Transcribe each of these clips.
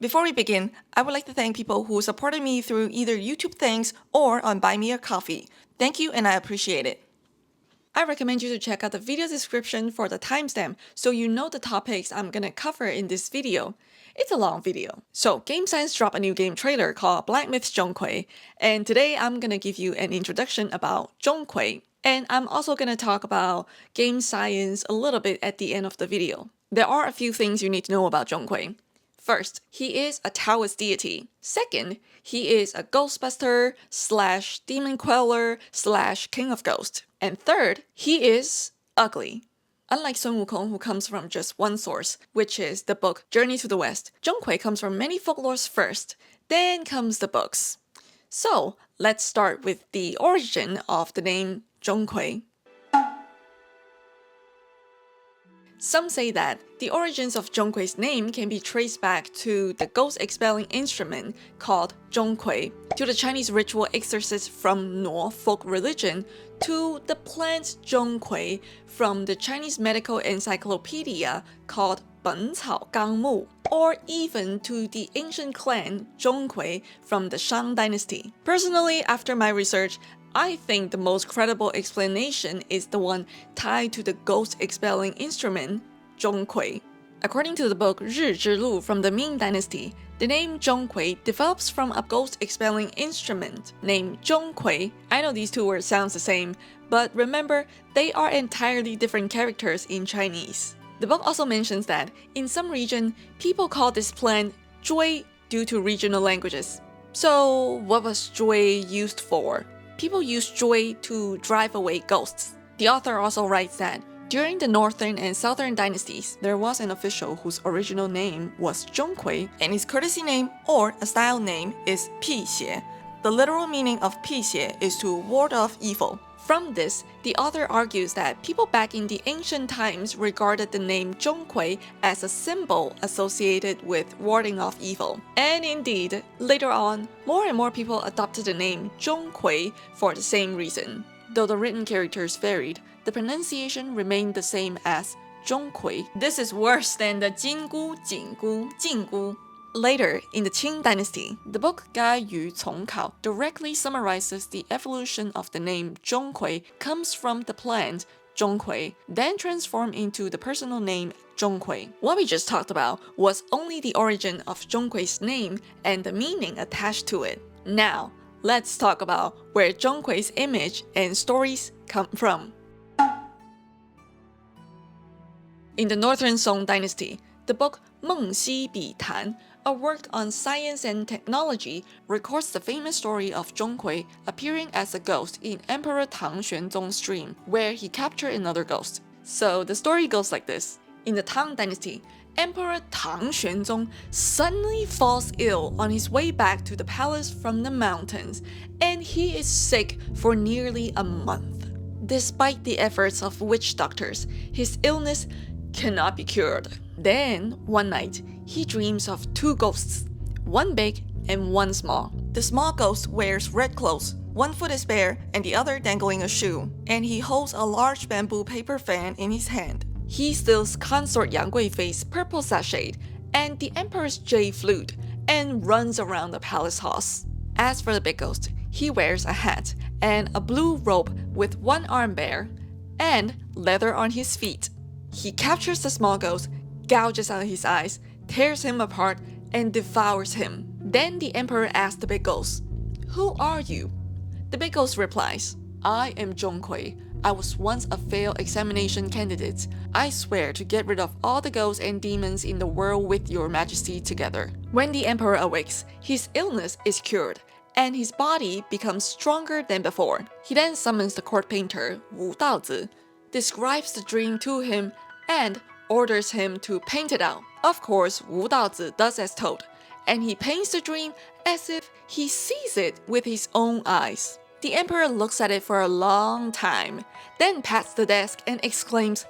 Before we begin, I would like to thank people who supported me through either YouTube Thanks or on Buy Me a Coffee. Thank you and I appreciate it. I recommend you to check out the video description for the timestamp so you know the topics I'm gonna cover in this video. It's a long video. So, Game Science dropped a new game trailer called Black Myth Zhong Kui, and today I'm gonna give you an introduction about Zhong Kui, and I'm also gonna talk about game science a little bit at the end of the video. There are a few things you need to know about Zhong Kui. First, he is a Taoist deity. Second, he is a ghostbuster slash demon queller slash king of ghosts. And third, he is ugly. Unlike Sun Wukong, who comes from just one source, which is the book Journey to the West, Zhong Kui comes from many folklores first, then comes the books. So, let's start with the origin of the name Zhong Kui. Some say that the origins of Zhong Kui's name can be traced back to the ghost-expelling instrument called Zhong Kui, to the Chinese ritual exorcist from Nuo folk religion, to the plant Zhong Kui from the Chinese medical encyclopedia called 本草纲目, or even to the ancient clan Zhong Kui from the Shang dynasty. Personally, after my research, I think the most credible explanation is the one tied to the ghost-expelling instrument, Zhong Kui. According to the book 日之路 from the Ming Dynasty, the name Zhong Kui develops from a ghost-expelling instrument named Zhong Kui. I know these two words sound the same, but remember, they are entirely different characters in Chinese. The book also mentions that, in some region, people call this plant 追 due to regional languages. So, what was 追 used for? People used joy to drive away ghosts. The author also writes that during the northern and southern dynasties, there was an official whose original name was Zhong Kui, and his courtesy name or a style name is 辟邪. The literal meaning of 辟邪 is to ward off evil. From this, the author argues that people back in the ancient times regarded the name Zhong Kui as a symbol associated with warding off evil. And indeed, later on, more and more people adopted the name Zhong Kui for the same reason. Though the written characters varied, the pronunciation remained the same as Zhong Kui. This is worse than the Jinggu, Jinggu, Jinggu. Later, in the Qing dynasty, the book Gai Yu Cong Kao directly summarizes the evolution of the name Zhong Kui comes from the plant Zhong Kui, then transformed into the personal name Zhong Kui. What we just talked about was only the origin of Zhong Kui's name and the meaning attached to it. Now, let's talk about where Zhong Kui's image and stories come from. In the Northern Song dynasty, the book Meng Xi Bi Tan, a work on science and technology, records the famous story of Zhong Kui appearing as a ghost in Emperor Tang Xuanzong's dream, where he captured another ghost. So the story goes like this. In the Tang dynasty, Emperor Tang Xuanzong suddenly falls ill on his way back to the palace from the mountains, and he is sick for nearly a month. Despite the efforts of witch doctors, his illness cannot be cured. Then, one night, he dreams of two ghosts, one big and one small. The small ghost wears red clothes, one foot is bare and the other dangling a shoe, and he holds a large bamboo paper fan in his hand. He steals consort Yang Guifei's purple sachet and the emperor's jade flute and runs around the palace halls. As for the big ghost, he wears a hat and a blue robe with one arm bare and leather on his feet. He captures the small ghost, gouges out his eyes, tears him apart, and devours him. Then the emperor asks the big ghost, "Who are you?" The big ghost replies, "I am Zhong Kui. I was once a failed examination candidate. I swear to get rid of all the ghosts and demons in the world with your majesty together." When the emperor awakes, his illness is cured, and his body becomes stronger than before. He then summons the court painter, Wu Daozi, describes the dream to him, and orders him to paint it out. Of course, Wu Daozi does as told, and he paints the dream as if he sees it with his own eyes. The emperor looks at it for a long time, then pats the desk and exclaims,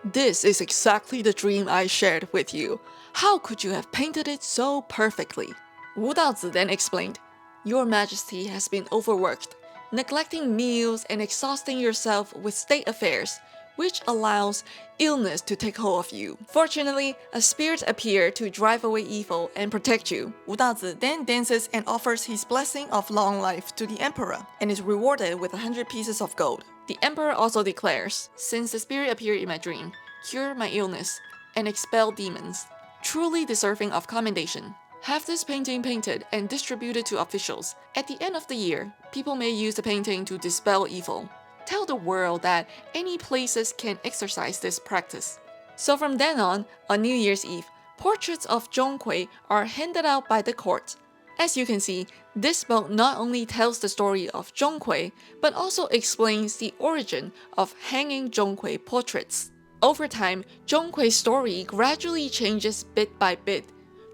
"This is exactly the dream I shared with you. How could you have painted it so perfectly?" Wu Daozi then explained, "Your Majesty has been overworked, neglecting meals and exhausting yourself with state affairs. which allows illness to take hold of you. Fortunately, a spirit appeared to drive away evil and protect you. Wu Dazi then dances and offers his blessing of long life to the emperor and is rewarded with 100 pieces of gold. The emperor also declares, "Since the spirit appeared in my dream, cure my illness and expel demons, truly deserving of commendation. Have this painting painted and distributed to officials. At the end of the year, people may use the painting to dispel evil. Tell the world that any places can exercise this practice." So from then on New Year's Eve, portraits of Zhong Kui are handed out by the court. As you can see, this book not only tells the story of Zhong Kui, but also explains the origin of hanging Zhong Kui portraits. Over time, Zhong Kui's story gradually changes bit by bit,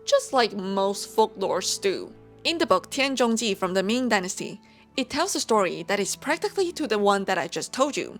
just like most folklores do. In the book Tianzhongji from the Ming Dynasty, it tells a story that is practically to the one that I just told you.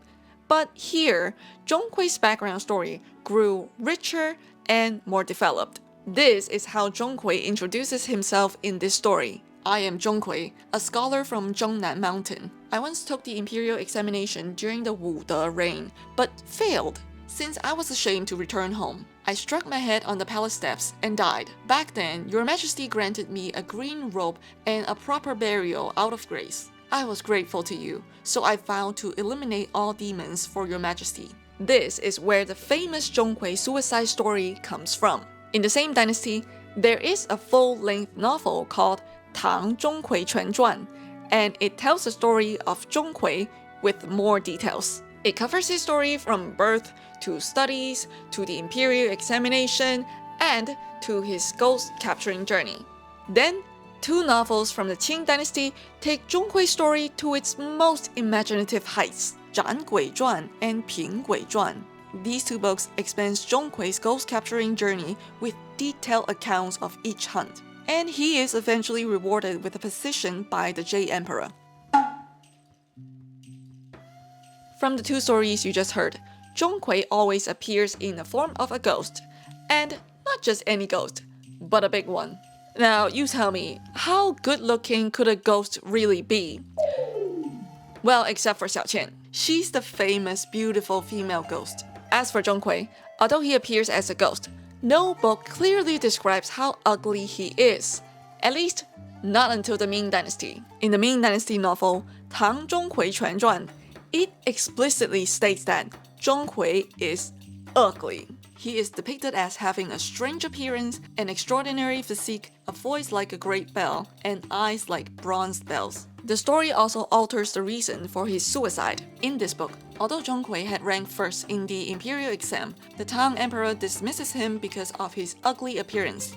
But here, Zhong Kui's background story grew richer and more developed. This is how Zhong Kui introduces himself in this story. "I am Zhong Kui, a scholar from Zhongnan Mountain. I once took the imperial examination during the Wu De reign, but failed. Since I was ashamed to return home, I struck my head on the palace steps and died. Back then, Your Majesty granted me a green robe and a proper burial out of grace. I was grateful to you, so I vowed to eliminate all demons for Your Majesty." This is where the famous Zhong Kui suicide story comes from. In the same dynasty, there is a full-length novel called Tang Zhong Kui Quan Zhuan, and it tells the story of Zhong Kui with more details. It covers his story from birth to studies, to the imperial examination, and to his ghost-capturing journey. Then, two novels from the Qing dynasty take Zhong Kui's story to its most imaginative heights, Zhan Gui Zhuan and Ping Gui Zhuan. These two books explain Zhong Kui's ghost-capturing journey with detailed accounts of each hunt, and he is eventually rewarded with a position by the Jade Emperor. From the two stories you just heard, Zhong Kui always appears in the form of a ghost, and not just any ghost, but a big one. Now, you tell me, how good-looking could a ghost really be? Well, except for Xiaoqian. She's the famous, beautiful female ghost. As for Zhong Kui, although he appears as a ghost, no book clearly describes how ugly he is. At least, not until the Ming Dynasty. In the Ming Dynasty novel, Tang Zhong Kui Quan Zhuan, it explicitly states that Zhong Kui is ugly. He is depicted as having a strange appearance, an extraordinary physique, a voice like a great bell, and eyes like bronze bells. The story also alters the reason for his suicide. In this book, although Zhong Kui had ranked first in the imperial exam, the Tang Emperor dismisses him because of his ugly appearance,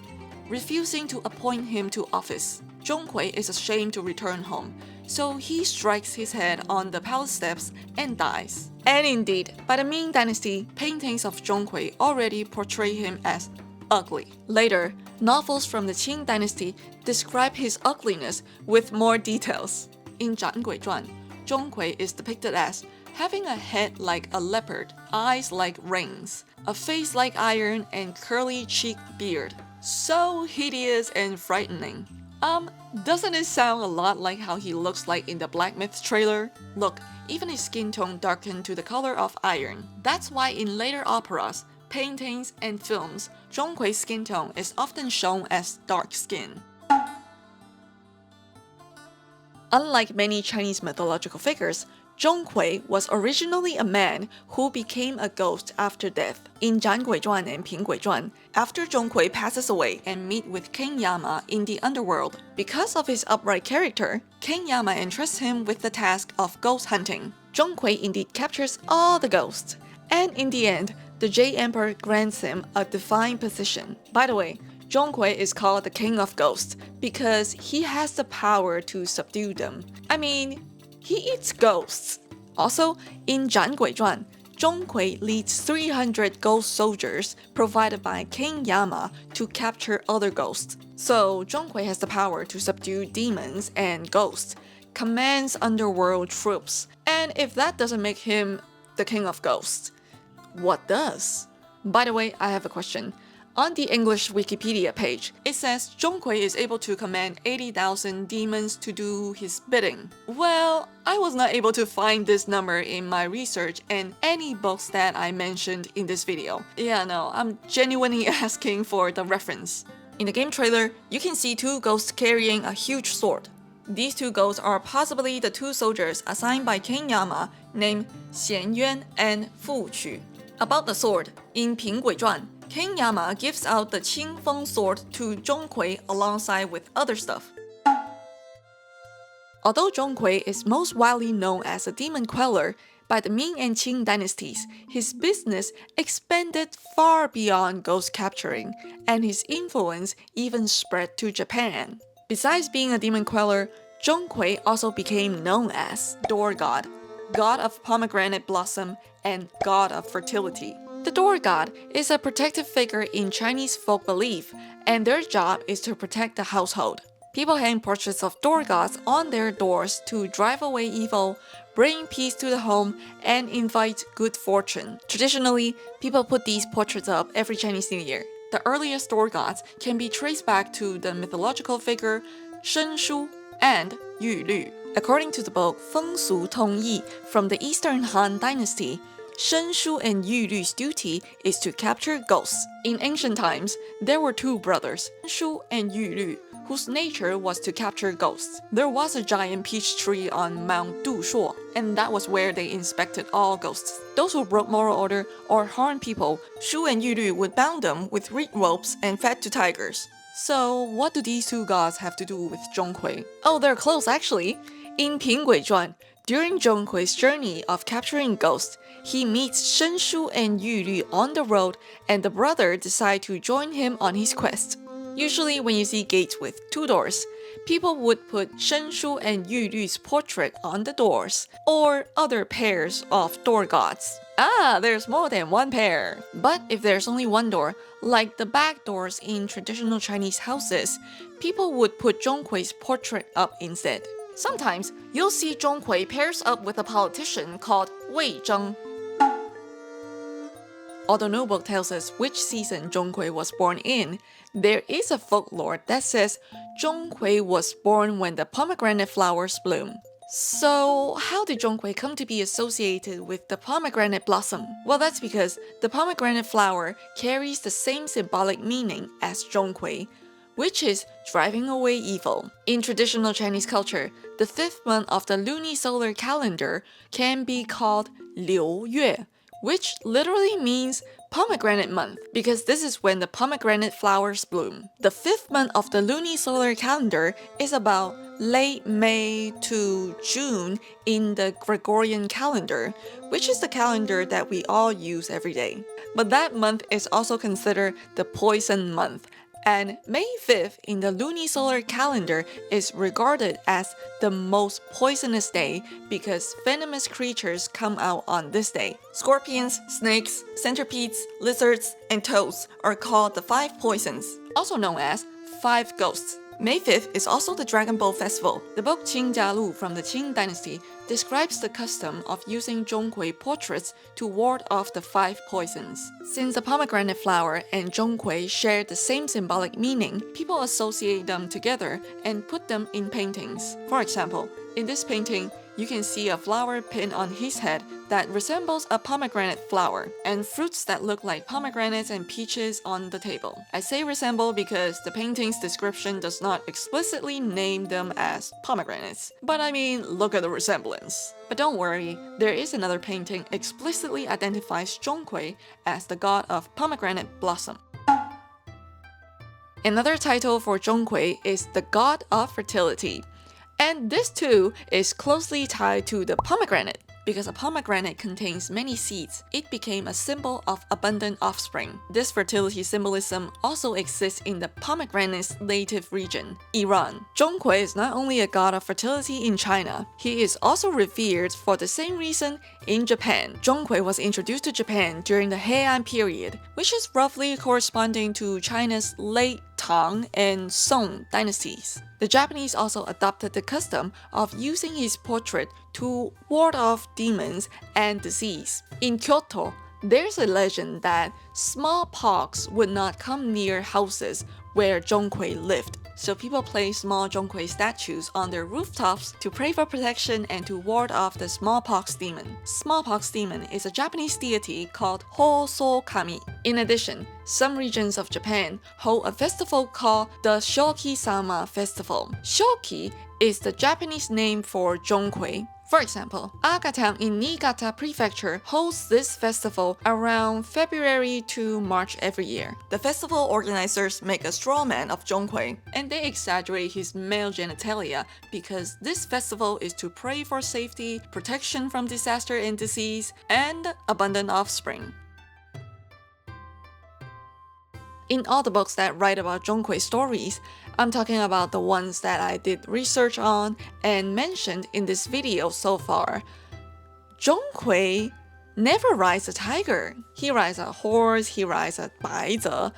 refusing to appoint him to office. Zhong Kui is ashamed to return home, so he strikes his head on the palace steps and dies. And indeed, by the Ming Dynasty, paintings of Zhong Kui already portray him as ugly. Later, novels from the Qing Dynasty describe his ugliness with more details. In Zhan Gui Zhuan, Zhong Kui is depicted as having a head like a leopard, eyes like rings, a face like iron, and curly-cheeked beard. So hideous and frightening. Doesn't it sound a lot like how he looks like in the Black Myth trailer? Look, even his skin tone darkened to the color of iron. That's why in later operas, paintings, and films, Zhong Kui's skin tone is often shown as dark skin. Unlike many Chinese mythological figures, Zhong Kui was originally a man who became a ghost after death. In Zhan Gui Zhuan and Ping Gui Zhuan, after Zhong Kui passes away and meets with King Yama in the underworld, because of his upright character, King Yama entrusts him with the task of ghost hunting. Zhong Kui indeed captures all the ghosts, and in the end, the Jade Emperor grants him a divine position. By the way, Zhong Kui is called the King of Ghosts because he has the power to subdue them. I mean, he eats ghosts. Also, in Zhan Gui Zhuan, Zhong Kui leads 300 ghost soldiers provided by King Yama to capture other ghosts. So, Zhong Kui has the power to subdue demons and ghosts, commands underworld troops, and if that doesn't make him the King of Ghosts, what does? By the way, I have a question. On the English Wikipedia page, it says Zhong Kui is able to command 80,000 demons to do his bidding. Well, I was not able to find this number in my research and any books that I mentioned in this video. Yeah, no, I'm genuinely asking for the reference. In the game trailer, you can see two ghosts carrying a huge sword. These two ghosts are possibly the two soldiers assigned by King Yama named Xian Yuan and Fu Qu. About the sword, in 平鬼传, King Yama gives out the Qing Feng sword to Zhong Kui alongside with other stuff. Although Zhong Kui is most widely known as a demon queller, by the Ming and Qing dynasties, his business expanded far beyond ghost capturing, and his influence even spread to Japan. Besides being a demon queller, Zhong Kui also became known as Door God, God of Pomegranate Blossom, and God of Fertility. The door god is a protective figure in Chinese folk belief, and their job is to protect the household. People hang portraits of door gods on their doors to drive away evil, bring peace to the home, and invite good fortune. Traditionally, people put these portraits up every Chinese New Year. The earliest door gods can be traced back to the mythological figure Shenshu and Yulü. According to the book Feng Su Tong Yi from the Eastern Han Dynasty, Shenshu and Yulü's duty is to capture ghosts. In ancient times, there were two brothers, Shenshu and Yulü, whose nature was to capture ghosts. There was a giant peach tree on Mount Dushuo, and that was where they inspected all ghosts. Those who broke moral order or harmed people, Shu and Yulü would bound them with reed ropes and fed to tigers. So, what do these two gods have to do with Zhong Kui? Oh, they're close actually. In 平鬼传, during Zhong Kui's journey of capturing ghosts, he meets Shenshu and Yulü on the road, and the brother decide to join him on his quest. Usually when you see gates with two doors, people would put Shenshu and Yulü's portrait on the doors, or other pairs of door gods. Ah, there's more than one pair. But if there's only one door, like the back doors in traditional Chinese houses, people would put Zhong Kui's portrait up instead. Sometimes, you'll see Zhong Kui pairs up with a politician called Wei Zheng. Although no book tells us which season Zhong Kui was born in, there is a folklore that says Zhong Kui was born when the pomegranate flowers bloom. So, how did Zhong Kui come to be associated with the pomegranate blossom? Well, that's because the pomegranate flower carries the same symbolic meaning as Zhong Kui, which is driving away evil. In traditional Chinese culture, the 5th month of the lunisolar calendar can be called Liu Yue, which literally means pomegranate month, because this is when the pomegranate flowers bloom. The 5th month of the lunisolar calendar is about late May to June in the Gregorian calendar, which is the calendar that we all use every day. But that month is also considered the poison month, and May 5th in the lunisolar calendar is regarded as the most poisonous day because venomous creatures come out on this day. Scorpions, snakes, centipedes, lizards, and toads are called the 5 poisons, also known as 5 ghosts. May 5th is also the Dragon Boat Festival. The book Qing Jia Lu from the Qing Dynasty describes the custom of using Zhong Kui portraits to ward off the 5 poisons. Since the pomegranate flower and Zhong Kui share the same symbolic meaning, people associate them together and put them in paintings. For example, in this painting, you can see a flower pinned on his head that resembles a pomegranate flower, and fruits that look like pomegranates and peaches on the table. I say resemble because the painting's description does not explicitly name them as pomegranates, but I mean, look at the resemblance. But don't worry, there is another painting explicitly identifies Zhong Kui as the god of pomegranate blossom. Another title for Zhong Kui is the god of fertility. And this too is closely tied to the pomegranate. Because a pomegranate contains many seeds, it became a symbol of abundant offspring. This fertility symbolism also exists in the pomegranate's native region, Iran. Zhong Kui is not only a god of fertility in China, he is also revered for the same reason in Japan. Zhong Kui was introduced to Japan during the Heian period, which is roughly corresponding to China's late Tang and Song dynasties. The Japanese also adopted the custom of using his portrait to ward off demons and disease. In Kyoto, There's a legend that smallpox would not come near houses where Zhong Kui lived, so people place small Zhong Kui statues on their rooftops to pray for protection and to ward off the smallpox demon. Smallpox demon is a Japanese deity called Hoso Kami. In addition, some regions of Japan hold a festival called the Shoki-sama Festival. Shoki is the Japanese name for Zhong Kui. For example, Akatown in Niigata Prefecture hosts this festival around February to March every year. The festival organizers make a straw man of Zhong Kui, and they exaggerate his male genitalia because this festival is to pray for safety, protection from disaster and disease, and abundant offspring. In all the books that write about Zhong Kui stories, I'm talking about the ones that I did research on and mentioned in this video so far. Zhong Kui never rides a tiger. He rides a horse, he rides a Bai Ze,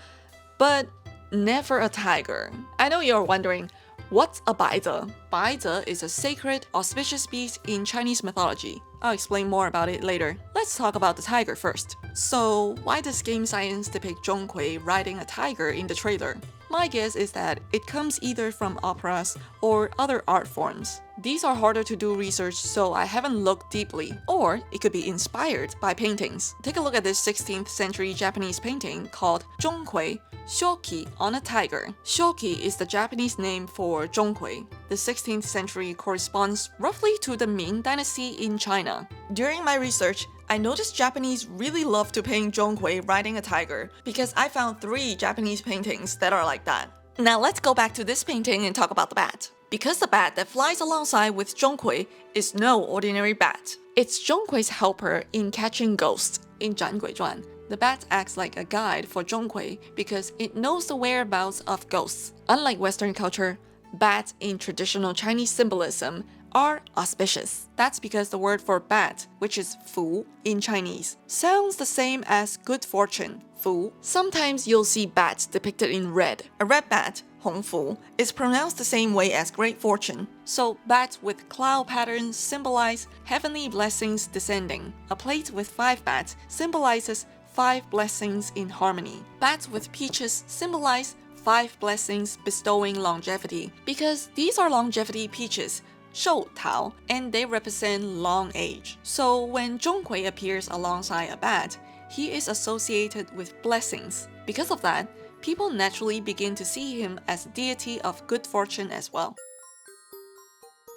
but never a tiger. I know you're wondering, what's a Bai Ze? Bai Ze is a sacred, auspicious beast in Chinese mythology. I'll explain more about it later. Let's talk about the tiger first. So, why does Game Science depict Zhong Kui riding a tiger in the trailer? My guess is that it comes either from operas or other art forms. These are harder to do research, so I haven't looked deeply. Or it could be inspired by paintings. Take a look at this 16th century Japanese painting called Zhong Kui, Shoki on a tiger. Shoki is the Japanese name for Zhong Kui. The 16th century corresponds roughly to the Ming Dynasty in China. During my research, I noticed Japanese really love to paint Zhong Kui riding a tiger because I found 3 Japanese paintings that are like that. Now let's go back to this painting and talk about the bat. Because the bat that flies alongside with Zhong Kui is no ordinary bat. It's Zhong Kui's helper in catching ghosts. In 斩鬼传, the bat acts like a guide for Zhong Kui because it knows the whereabouts of ghosts. Unlike Western culture, bats in traditional Chinese symbolism are auspicious. That's because the word for bat, which is fu in Chinese, sounds the same as good fortune, fu. Sometimes you'll see bats depicted in red. A red bat, hong fu, is pronounced the same way as great fortune. So bats with cloud patterns symbolize heavenly blessings descending. A plate with 5 bats symbolizes 5 blessings in harmony. Bats with peaches symbolize 5 blessings bestowing longevity, because these are longevity peaches, 寿桃, and they represent long age. So when Zhong Kui appears alongside a bat, he is associated with blessings. Because of that, people naturally begin to see him as a deity of good fortune as well.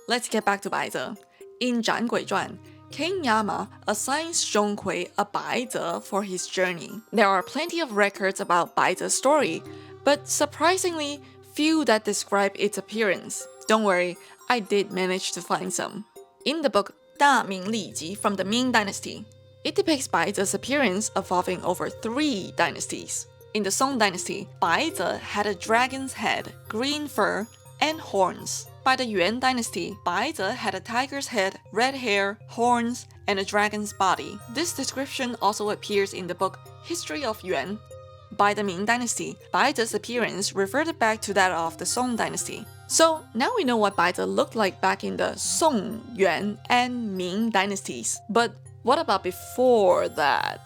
Let's get back to Bai Ze. In 斩鬼传, King Yama assigns Zhong Kui a Bai Ze for his journey. There are plenty of records about Bai Ze's story, but surprisingly few that describe its appearance. Don't worry, I did manage to find some. In the book 大明历集 from the Ming Dynasty, it depicts Bai Ze's appearance evolving over 3 dynasties. In the Song Dynasty, Bai Ze had a dragon's head, green fur, and horns. By the Yuan Dynasty, Bai Ze had a tiger's head, red hair, horns, and a dragon's body. This description also appears in the book History of Yuan. By the Ming Dynasty, Bai Ze's appearance reverted back to that of the Song Dynasty. So now we know what Bai Ze looked like back in the Song, Yuan, and Ming dynasties. But what about before that?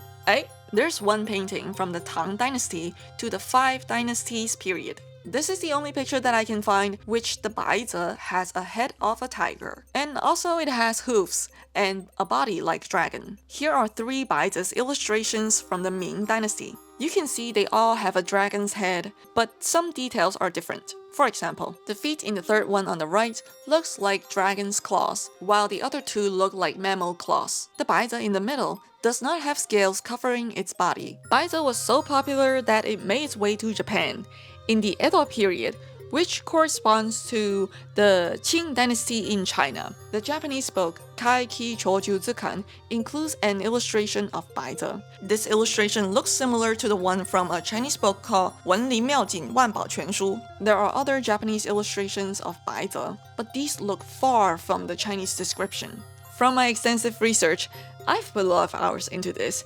There's one painting from the Tang Dynasty to the 5 Dynasties period. This is the only picture that I can find which the Bai Ze has a head of a tiger. And also it has hoofs and a body like dragon. Here are 3 Bai Ze's illustrations from the Ming Dynasty. You can see they all have a dragon's head, but some details are different. For example, the feet in the 3rd one on the right looks like dragon's claws, while the other 2 look like mammal claws. The Bai Ze in the middle does not have scales covering its body. Bai Ze was so popular that it made its way to Japan in the Edo period, which corresponds to the Qing dynasty in China. The Japanese book Kai Ki Choju Zikan includes an illustration of Bai Ze. This illustration looks similar to the one from a Chinese book called 文林妙景万宝全书. There are other Japanese illustrations of Bai Ze, but these look far from the Chinese description. From my extensive research, I've put a lot of hours into this.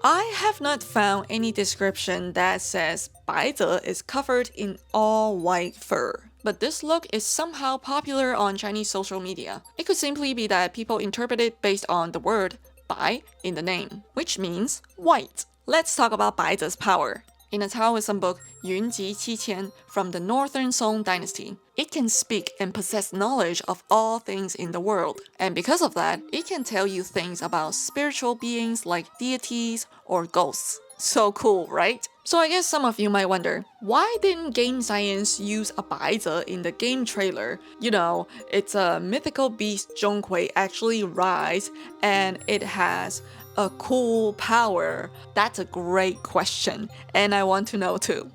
I have not found any description that says Bai Ze is covered in all white fur. But this look is somehow popular on Chinese social media. It could simply be that people interpret it based on the word Bai in the name, which means white. Let's talk about Bai Ze's power. In a Taoism book, Yun Ji Qi Qian from the Northern Song dynasty, it can speak and possess knowledge of all things in the world. And because of that, it can tell you things about spiritual beings like deities or ghosts. So cool, right? So I guess some of you might wonder, why didn't Game Science use a Bai Ze in the game trailer? You know, it's a mythical beast Zhong Kui actually rise, and it has a cool power. That's a great question, and I want to know too.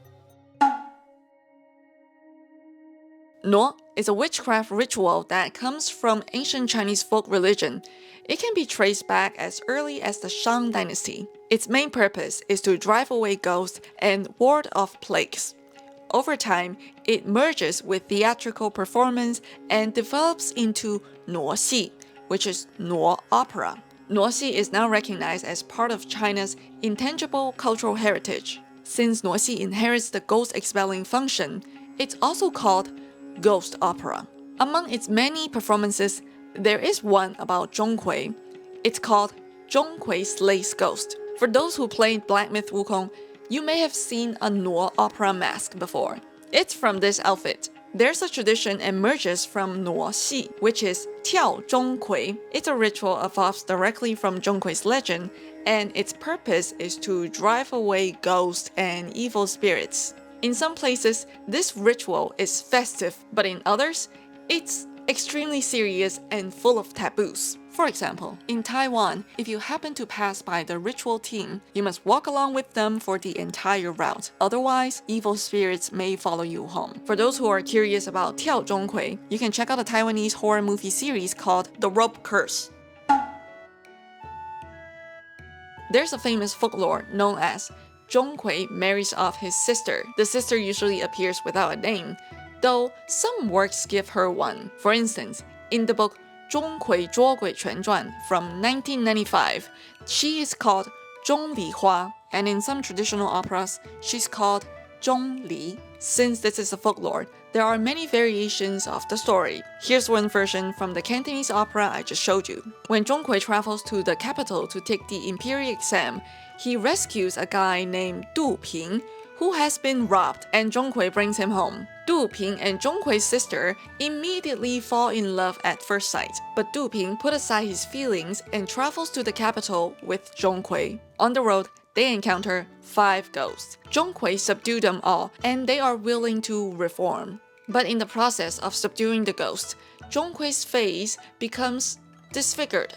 Nuo is a witchcraft ritual that comes from ancient Chinese folk religion. It can be traced back as early as the Shang dynasty. Its main purpose is to drive away ghosts and ward off plagues. Over time, it merges with theatrical performance and develops into Nuo Xi, which is Nuo opera. Nuo Xi is now recognized as part of China's intangible cultural heritage. Since Nuo Xi inherits the ghost-expelling function, it's also called ghost opera. Among its many performances, there is one about Zhong Kui. It's called Zhong Kui Slays Ghost. For those who played Black Myth Wukong, you may have seen a Nuo opera mask before. It's from this outfit. There's a tradition emerges from Nuo Xi, which is Tiao Zhong Kui. It's a ritual evolves directly from Zhong Kui's legend, and its purpose is to drive away ghosts and evil spirits. In some places, this ritual is festive, but in others, it's extremely serious and full of taboos. For example, in Taiwan, if you happen to pass by the ritual team, you must walk along with them for the entire route. Otherwise, evil spirits may follow you home. For those who are curious about Tiao Zhong Kui, you can check out a Taiwanese horror movie series called The Rope Curse. There's a famous folklore known as Zhong Kui marries off his sister. The sister usually appears without a name, though some works give her one. For instance, in the book Zhong Kui Zhuo Gui Quan Zhuan from 1995, she is called Zhong Li Hua, and in some traditional operas, she's called Zhong Li. Since this is a folklore, there are many variations of the story. Here's one version from the Cantonese opera I just showed you. When Zhong Kui travels to the capital to take the imperial exam, he rescues a guy named Du Ping, who has been robbed, and Zhong Kui brings him home. Du Ping and Zhong Kui's sister immediately fall in love at first sight, but Du Ping put aside his feelings and travels to the capital with Zhong Kui. On the road, they encounter 5 ghosts. Zhong Kui subdued them all, and they are willing to reform. But in the process of subduing the ghosts, Zhong Kui's face becomes disfigured.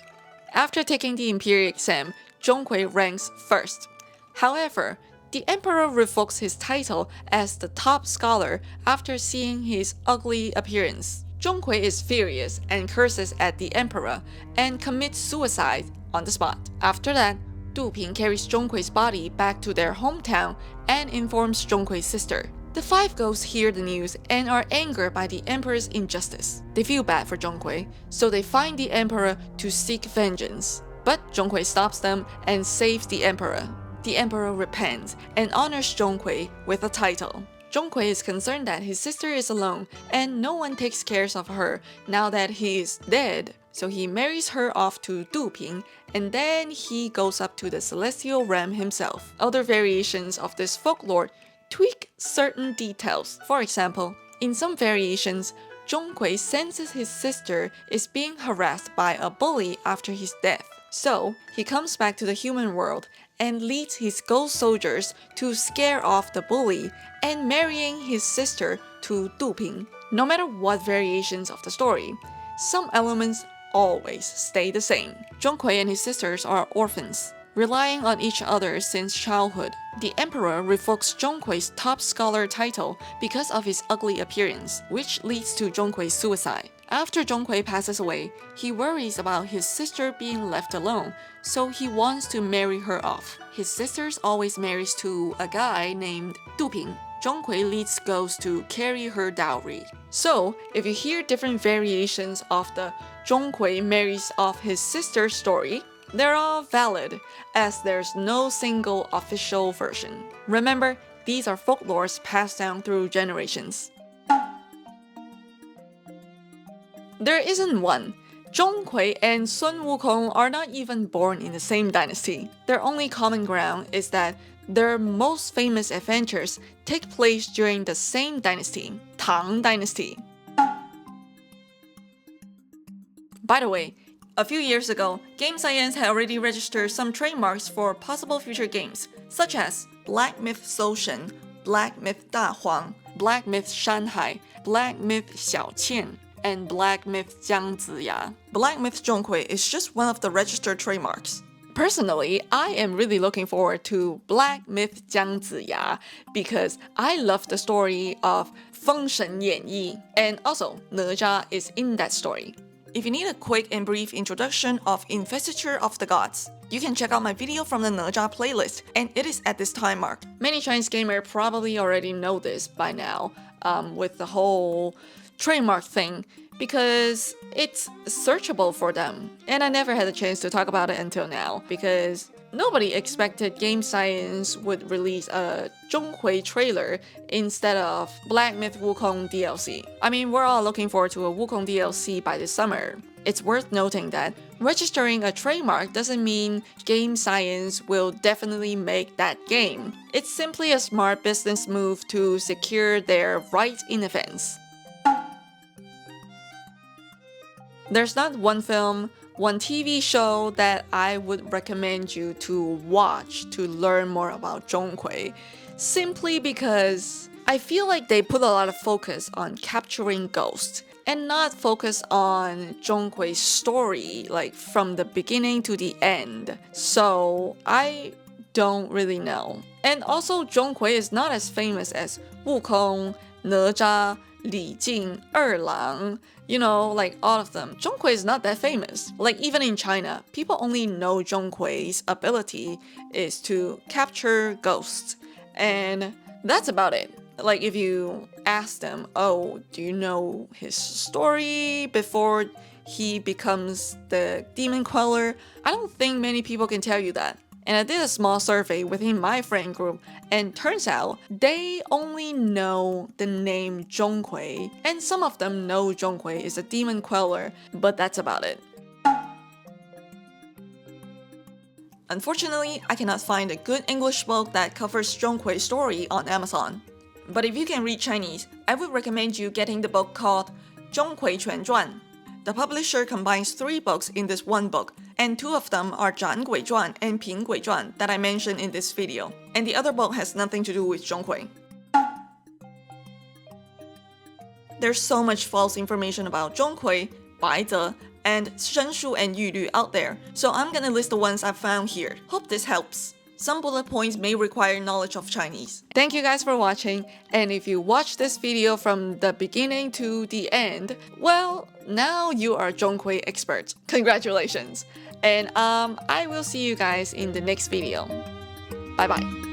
After taking the imperial exam, Zhong Kui ranks first. However, the emperor revokes his title as the top scholar after seeing his ugly appearance. Zhong Kui is furious and curses at the emperor and commits suicide on the spot. After that, Du Ping carries Zhong Kui's body back to their hometown and informs Zhong Kui's sister. The 5 ghosts hear the news and are angered by the emperor's injustice. They feel bad for Zhong Kui, so they find the emperor to seek vengeance. But Zhong Kui stops them and saves the emperor. The emperor repents and honors Zhong Kui with a title. Zhong Kui is concerned that his sister is alone and no one takes care of her now that he is dead. So he marries her off to Du Ping, and then he goes up to the celestial realm himself. Other variations of this folklore tweak certain details. For example, in some variations, Zhong Kui senses his sister is being harassed by a bully after his death. So he comes back to the human world and leads his ghost soldiers to scare off the bully and marrying his sister to Du Ping. No matter what variations of the story, some elements always stay the same. Zhong Kui and his sisters are orphans, relying on each other since childhood. The emperor revokes Zhong Kui's top scholar title because of his ugly appearance, which leads to Zhong Kui's suicide. After Zhong Kui passes away, he worries about his sister being left alone, so he wants to marry her off. His sisters always marries to a guy named Du Ping. Zhong Kui leads ghosts to carry her dowry. So, if you hear different variations of the Zhong Kui marries off his sister story, they're all valid, as there's no single official version. Remember, these are folklores passed down through generations. There isn't one. Zhong Kui and Sun Wukong are not even born in the same dynasty. Their only common ground is that their most famous adventures take place during the same dynasty, Tang Dynasty. By the way, a few years ago, Game Science had already registered some trademarks for possible future games, such as Black Myth Soushen, Black Myth Da Huang, Black Myth Shanhai, Black Myth Xiaoqian, and Black Myth Jiangziya. Black Myth Zhong Kui is just one of the registered trademarks. Personally, I am really looking forward to Black Myth Jiangziya because I love the story of Feng Shen Yan Yi, and also哪吒is in that story. If you need a quick and brief introduction of Investiture of the Gods, you can check out my video from the哪吒playlist, and it is at this time mark. Many Chinese gamers probably already know this by now, with the whole trademark thing, because it's searchable for them. And I never had a chance to talk about it until now, because nobody expected Game Science would release a Zhong Kui trailer instead of Black Myth Wukong DLC. I mean, we're all looking forward to a Wukong DLC by this summer. It's worth noting that registering a trademark doesn't mean Game Science will definitely make that game. It's simply a smart business move to secure their right in advance. There's not one film, one TV show that I would recommend you to watch to learn more about Zhong Kui, simply because I feel like they put a lot of focus on capturing ghosts and not focus on Zhong Kui's story, like from the beginning to the end. So I don't really know. And also, Zhong Kui is not as famous as Wukong,哪吒, Li Jing, Erlang, you know, like all of them. Zhong Kui is not that famous. Like even in China, people only know Zhong Kui's ability is to capture ghosts. And that's about it. Like if you ask them, oh, do you know his story before he becomes the demon queller? I don't think many people can tell you that. And I did a small survey within my friend group, and turns out they only know the name Zhong Kui, and some of them know Zhong Kui is a demon queller, but that's about it. Unfortunately, I cannot find a good English book that covers Zhong Kui's story on Amazon. But if you can read Chinese, I would recommend you getting the book called Zhong Kui Quan Zhuan. The publisher combines 3 books in this one book, and 2 of them are Zhan Gui Zhuan and Ping Gui Zhuan that I mentioned in this video, and the other book has nothing to do with Zhong Kui. There's so much false information about Zhong Kui, Bai Ze, and Shenshu and Yulü out there, so I'm gonna list the ones I've found here. Hope this helps. Some bullet points may require knowledge of Chinese. Thank you guys for watching, and if you watched this video from the beginning to the end, well, now you are Zhong Kui experts. Congratulations! And I will see you guys in the next video. Bye bye.